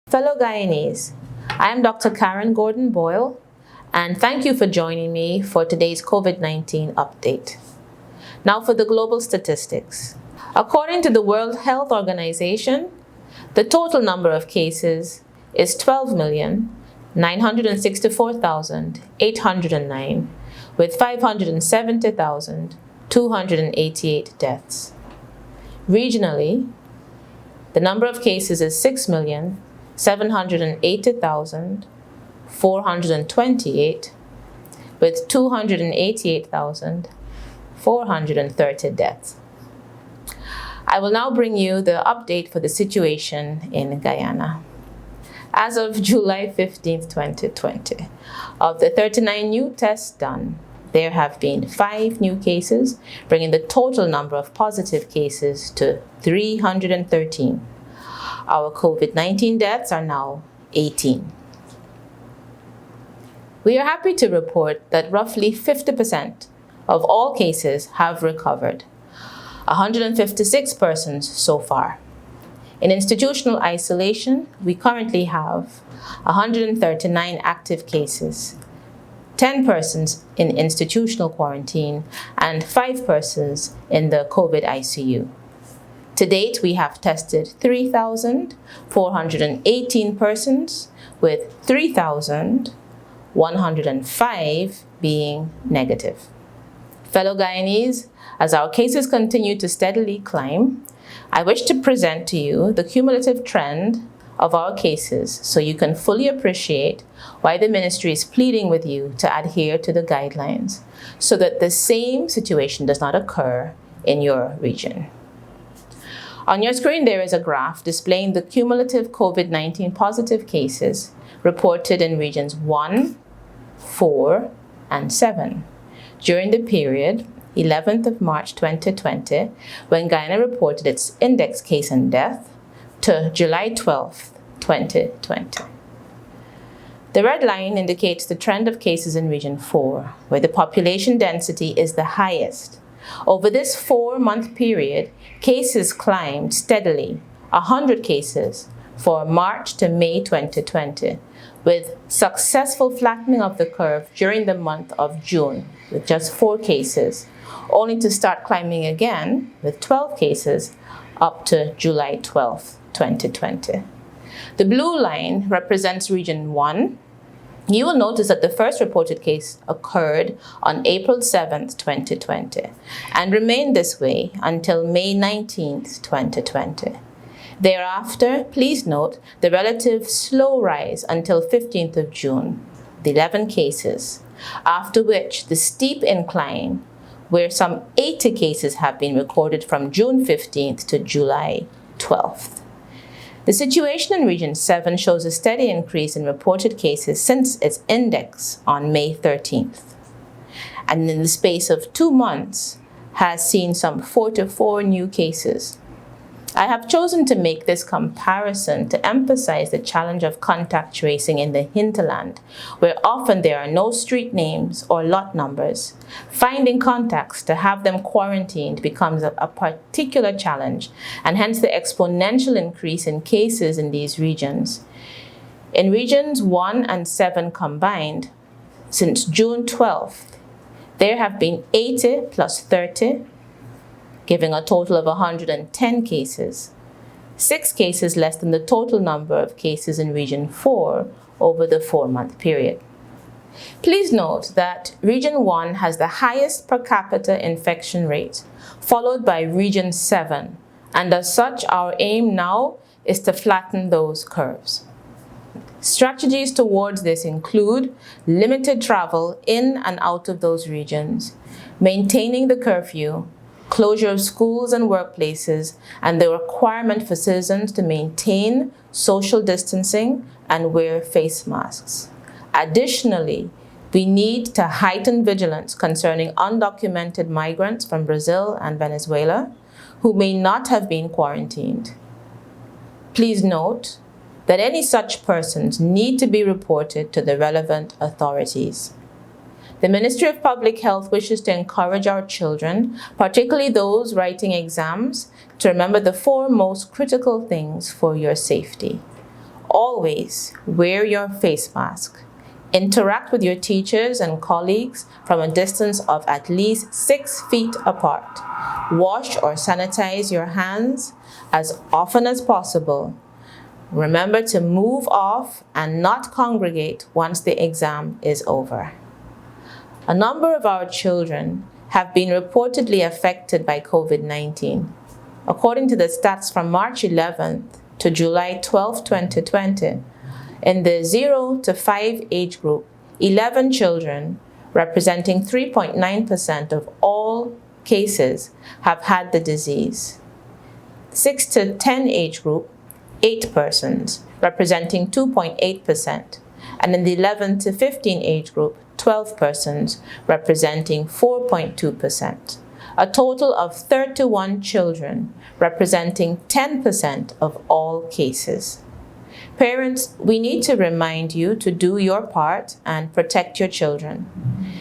Fellow Guyanese, I am Dr. Karen Gordon-Boyle, and thank you for joining me for today's COVID-19 update. Now for the global statistics. According to the World Health Organization, the total number of cases is 12,964,809, with 570,288 deaths. Regionally, the number of cases is 6,780,428, with 288,430 deaths. I will now bring you the update for the situation in Guyana. As of July 15, 2020, of the 39 new tests done, there have been 5 new cases, bringing the total number of positive cases to 313. Our COVID-19 deaths are now 18. We are happy to report that roughly 50% of all cases have recovered, 156 persons so far. In institutional isolation, we currently have 139 active cases, 10 persons in institutional quarantine, and 5 persons in the COVID ICU. To date, we have tested 3,418 persons, with 3,105 being negative. Fellow Guyanese, as our cases continue to steadily climb, I wish to present to you the cumulative trend of our cases so you can fully appreciate why the ministry is pleading with you to adhere to the guidelines so that the same situation does not occur in your region. On your screen, there is a graph displaying the cumulative COVID-19 positive cases reported in regions 1, 4, and 7 during the period 11th of March 2020, when Guyana reported its index case and death, to July 12th, 2020. The red line indicates the trend of cases in Region 4, where the population density is the highest. Over this 4-month period, cases climbed steadily, 100 cases for March to May 2020, with successful flattening of the curve during the month of June, with just 4 cases, only to start climbing again with 12 cases up to July 12, 2020. The blue line represents Region 1. You will notice that the first reported case occurred on April 7, 2020, and remained this way until May 19, 2020. Thereafter, please note the relative slow rise until 15th of June, the 11 cases, after which the steep incline, where some 80 cases have been recorded from June 15th to July 12th. The situation in Region 7 shows a steady increase in reported cases since its index on May 13th, and in the space of 2 months has seen some 44 new cases. I have chosen to make this comparison to emphasize the challenge of contact tracing in the hinterland, where often there are no street names or lot numbers. Finding contacts to have them quarantined becomes a particular challenge, and hence the exponential increase in cases in these regions. In Regions 1 and 7 combined, since June 12th, there have been 80 plus 30, giving a total of 110 cases, 6 cases less than the total number of cases in Region 4 over the 4-month period. Please note that Region 1 has the highest per capita infection rate, followed by Region 7, and as such, our aim now is to flatten those curves. Strategies towards this include limited travel in and out of those regions, maintaining the curfew, closure of schools and workplaces, and the requirement for citizens to maintain social distancing and wear face masks. Additionally, we need to heighten vigilance concerning undocumented migrants from Brazil and Venezuela who may not have been quarantined. Please note that any such persons need to be reported to the relevant authorities. The Ministry of Public Health wishes to encourage our children, particularly those writing exams, to remember the 4 most critical things for your safety. Always wear your face mask. Interact with your teachers and colleagues from a distance of at least 6 feet apart. Wash or sanitize your hands as often as possible. Remember to move off and not congregate once the exam is over. A number of our children have been reportedly affected by COVID-19. According to the stats from March 11th to July 12, 2020, in the 0 to 5 age group, 11 children, representing 3.9% of all cases, have had the disease. 6 to 10 age group, 8 persons, representing 2.8%, and in the 11 to 15 age group, 12 persons, representing 4.2%. A total of 31 children, representing 10% of all cases. Parents, we need to remind you to do your part and protect your children.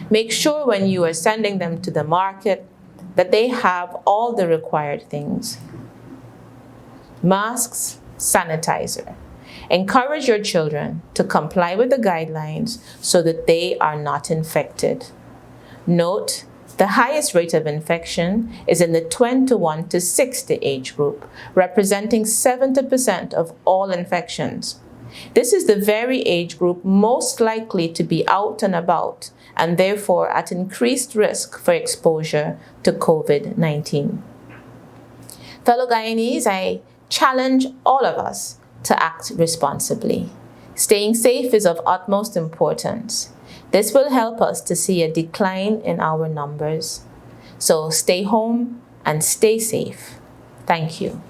Make sure when you are sending them to the market that they have all the required things. Masks, sanitizer. Encourage your children to comply with the guidelines so that they are not infected. Note, the highest rate of infection is in the 21 to 60 age group, representing 70% of all infections. This is the very age group most likely to be out and about and therefore at increased risk for exposure to COVID-19. Fellow Guyanese, I challenge all of us to act responsibly. Staying safe is of utmost importance. This will help us to see a decline in our numbers. So stay home and stay safe. Thank you.